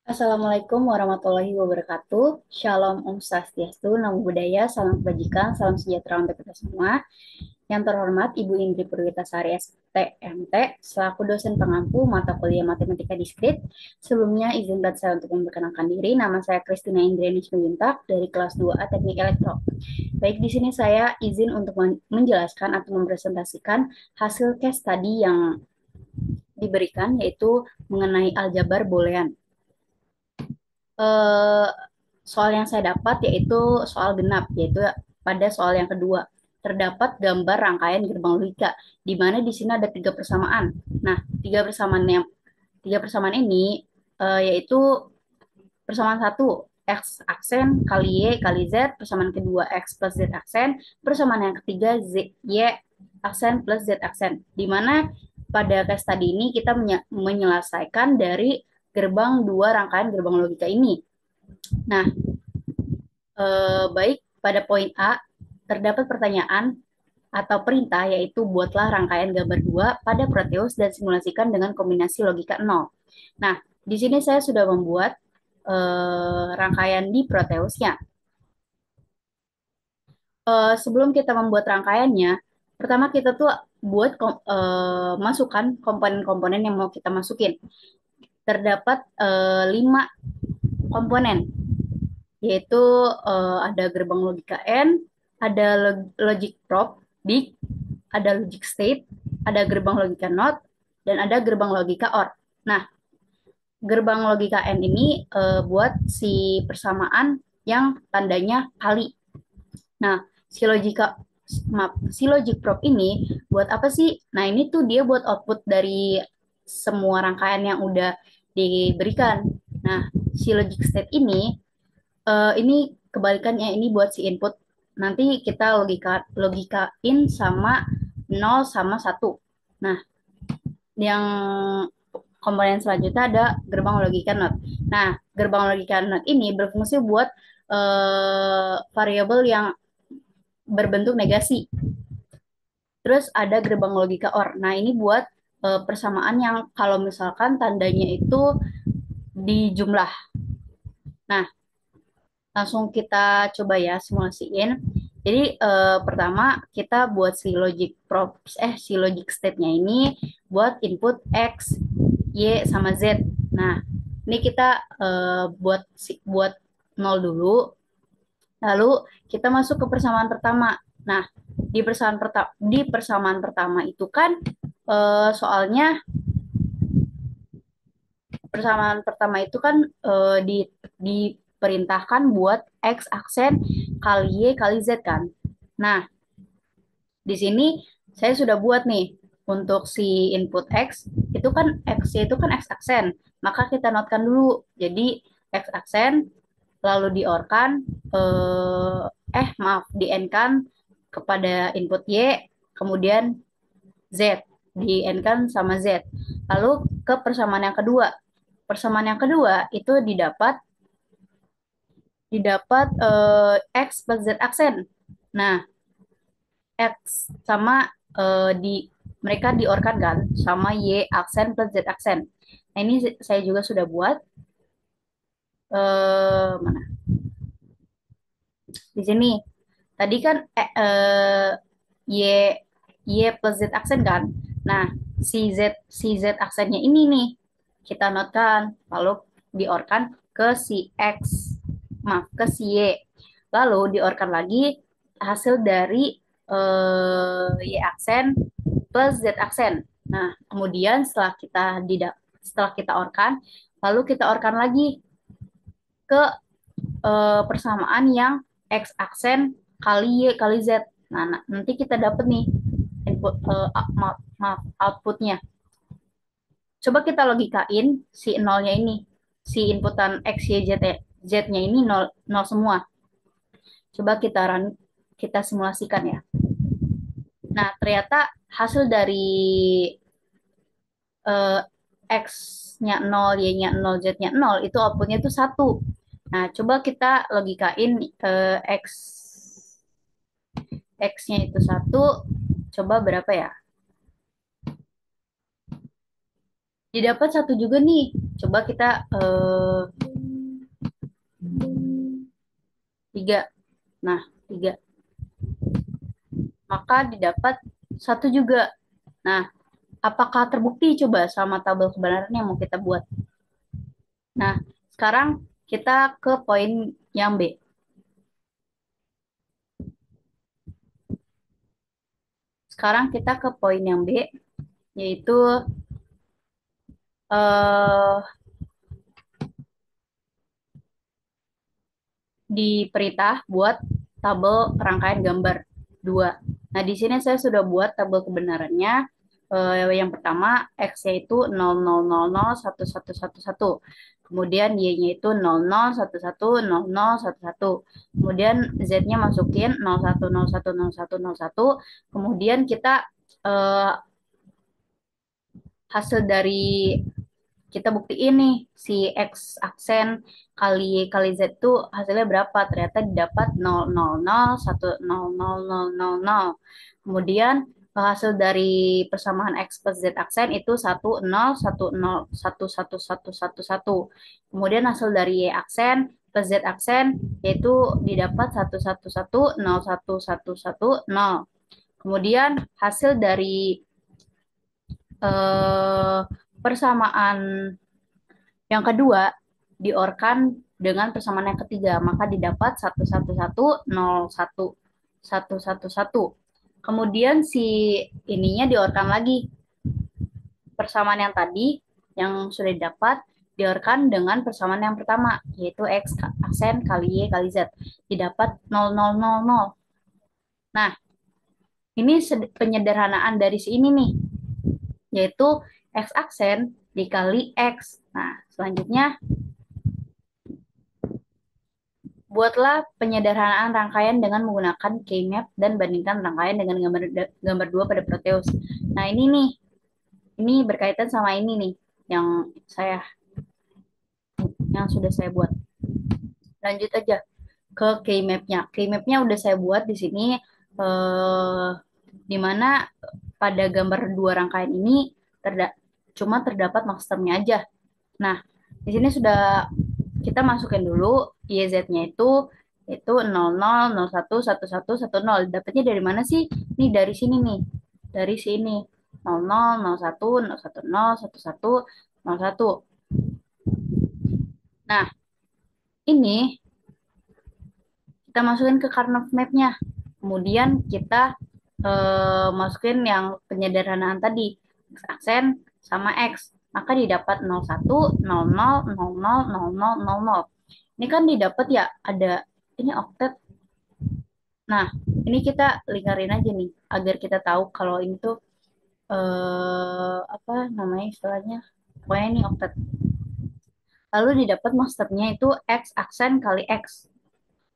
Assalamualaikum warahmatullahi wabarakatuh. Shalom Om Swastiastu, Namo Buddhaya, salam kebajikan, salam sejahtera untuk kita semua. Yang terhormat Ibu Indri Purwitasari STMT, selaku dosen pengampu mata kuliah Matematika Diskrit. Sebelumnya izin buat saya untuk memperkenalkan diri. Nama saya Kristina Indriani Simanjuntak dari kelas 2A Teknik Elektro. Baik, di sini saya izin untuk menjelaskan atau mempresentasikan hasil case study yang diberikan, yaitu mengenai aljabar boolean. eh, Soal yang saya dapat yaitu soal genap, yaitu pada soal yang kedua. Terdapat gambar rangkaian gerbang logika, di mana di sini ada tiga persamaan. Nah, tiga persamaan ini yaitu persamaan satu X aksen kali Y kali Z, persamaan kedua X plus Z aksen, persamaan yang ketiga Y aksen plus Z aksen. Di mana pada case tadi ini kita menyelesaikan dari gerbang dua rangkaian gerbang logika ini. Nah, baik pada poin A, terdapat pertanyaan atau perintah yaitu buatlah rangkaian gambar dua pada Proteus dan simulasikan dengan kombinasi logika nol. Nah, di sini saya sudah membuat rangkaian di Proteusnya. Sebelum kita membuat rangkaiannya, pertama kita tuh buat masukkan komponen-komponen yang mau kita masukin. Terdapat 5 komponen, yaitu ada gerbang logika N, ada logic probe, big, ada logic state, ada gerbang logika not, dan ada gerbang logika OR. Nah, gerbang logika N ini buat si persamaan yang tandanya kali. Nah, si logika si logic probe ini buat apa sih? Nah, ini tuh dia buat output dari semua rangkaian yang udah diberikan. Nah, si logic state ini kebalikannya, ini buat si input. Nanti kita logikain sama nol sama satu. Nah, yang komponen selanjutnya ada gerbang logika not. Nah, gerbang logika not ini berfungsi buat variabel yang berbentuk negasi. Terus ada gerbang logika OR. Nah, ini buat persamaan yang kalau misalkan tandanya itu dijumlah. Nah, langsung kita coba ya simulasiin. Jadi pertama kita buat si logic state-nya ini buat input X, Y sama Z. Nah, ini kita buat nol dulu. Lalu kita masuk ke persamaan pertama. Nah, di persamaan pertama itu kan soalnya persamaan pertama itu kan diperintahkan buat X aksen kali Y kali Z kan. Nah, di sini saya sudah buat nih untuk si input X itu kan X aksen. Maka kita notkan dulu. Jadi X aksen lalu diorkan maaf di N kan kepada input Y, kemudian Z di N kan sama Z. Lalu ke persamaan yang kedua. Persamaan yang kedua itu didapat didapat X plus Z aksen. Nah, X sama di mereka diorkan kan sama Y aksen plus Z aksen. Nah, ini saya juga sudah buat mana? Di sini. Tadi kan Y Y plus Z aksen kan. Nah, si Z aksennya ini nih kita notkan lalu diorkan ke si X, maaf ke si Y. Lalu diorkan lagi hasil dari Y aksen plus Z aksen. Nah, kemudian setelah kita orkan, lalu kita orkan lagi ke persamaan yang X aksen kali Y kali Z. Nah, nanti kita dapat nih input maaf, outputnya. Coba kita logikain si nolnya ini. Si inputan X, Y, Z-nya ini nol, nol semua. Coba kita simulasikan ya. Nah, ternyata hasil dari eh, X-nya 0, Y-nya 0, Z-nya 0, itu outputnya itu 1. Nah, coba kita logikain X-nya itu 1, coba berapa ya? Didapat 1 juga nih. Coba kita 3. Nah, 3. Maka didapat 1 juga. Nah, apakah terbukti coba sama tabel kebenaran yang mau kita buat? Nah, sekarang kita ke poin yang B. Sekarang kita ke poin yang B, yaitu eh, diperintah buat tabel rangkaian gambar 2. Nah, di sini saya sudah buat tabel kebenarannya. Yang pertama, X-nya itu 00001111. Kemudian Y-nya itu 00110011. Kemudian Z-nya masukin 01010101. Kemudian kita eh, hasil dari kita buktiin nih si X aksen kali Z itu hasilnya berapa? Ternyata didapat 0,00,1,0,0,0,0. Kemudian hasil dari persamaan X plus Z aksen itu 1,0,1,0,1,1,1,1,1. Kemudian hasil dari Y aksen plus Z aksen yaitu didapat 1,1,1,0,1,1,1,0. Kemudian hasil dari eh, persamaan yang kedua diorkan dengan persamaan yang ketiga, maka didapat 1,1,1,0,1,1,1,1. Kemudian si ininya diorkan lagi. Persamaan yang tadi yang sudah didapat diorkan dengan persamaan yang pertama, yaitu X aksen kali Y kali Z. Didapat 0,0,0,0. Nah, ini penyederhanaan dari si ini nih, yaitu X aksen dikali X. Nah, selanjutnya buatlah penyederhanaan rangkaian dengan menggunakan K-map dan bandingkan rangkaian dengan gambar 2 pada Proteus. Nah, ini nih, ini berkaitan sama ini nih yang saya yang sudah saya buat. Lanjut aja ke K-map-nya. K-map-nya udah saya buat di sini di mana pada gambar dua rangkaian ini cuma terdapat masternya aja. Nah, di sini sudah kita masukin dulu YZ-nya itu 00011110. Dapatnya dari mana sih? Nih dari sini nih. Dari sini. 0001111111. Nah, ini kita masukin ke Karnav map-nya. Kemudian kita masukin yang penyederhanaan tadi. X aksen sama X. Maka didapat 0100000000. Ini kan didapat ya ada ini oktet. Nah, ini kita lingkarin aja nih agar kita tahu kalau ini tuh apa namanya istilahnya. Pokoknya ini oktet. Lalu didapat masternya itu X aksen kali X.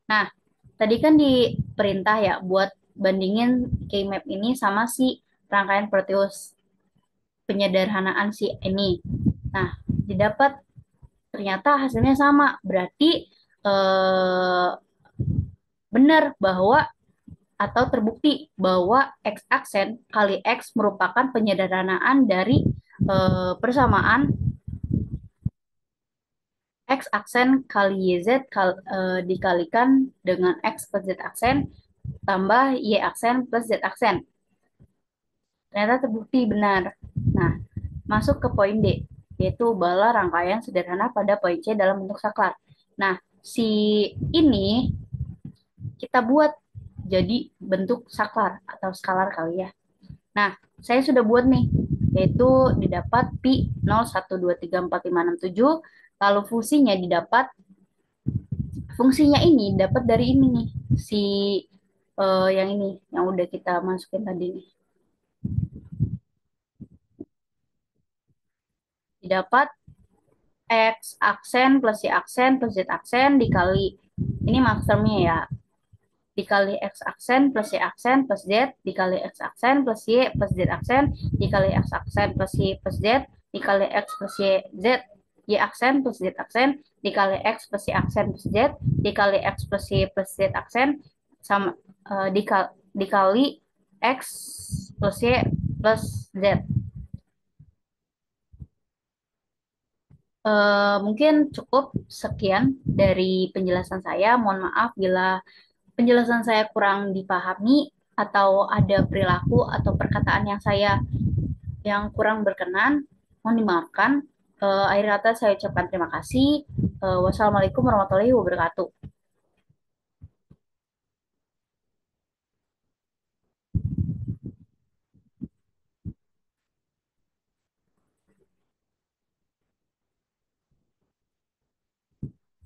Nah, tadi kan diperintah ya buat bandingin K-map ini sama si rangkaian Proteus penyederhanaan si ini. Nah, didapat ternyata hasilnya sama. Berarti eh, benar bahwa atau terbukti bahwa X aksen kali X merupakan penyederhanaan dari persamaan X aksen kali YZ dikalikan dengan X plus Z aksen tambah Y aksen plus Z aksen. Ternyata terbukti benar. Nah, masuk ke poin D, yaitu bala rangkaian sederhana pada poin C dalam bentuk saklar. Nah, si ini kita buat jadi bentuk saklar atau skalar kali ya. Nah, saya sudah buat nih, yaitu didapat pi 0,1234567, lalu fungsinya ini dapat dari ini nih, si yang ini, yang udah kita masukin tadi nih. Didapat X aksen plus Y aksen plus Z aksen dikali, ini masternya ya, dikali X aksen plus Y aksen plus Z dikali X aksen plus Y plus Z aksen dikali X aksen plus Y plus Z dikali X plus Y Z Y aksen plus Z aksen dikali X plus Y aksen plus Z dikali X plus Y plus Z aksen sama dikali X plus Y plus Z. Mungkin cukup sekian dari penjelasan saya. Mohon maaf bila penjelasan saya kurang dipahami atau ada perilaku atau perkataan yang saya yang kurang berkenan. Mohon dimaafkan. Akhir kata saya ucapkan terima kasih. Wassalamualaikum warahmatullahi wabarakatuh.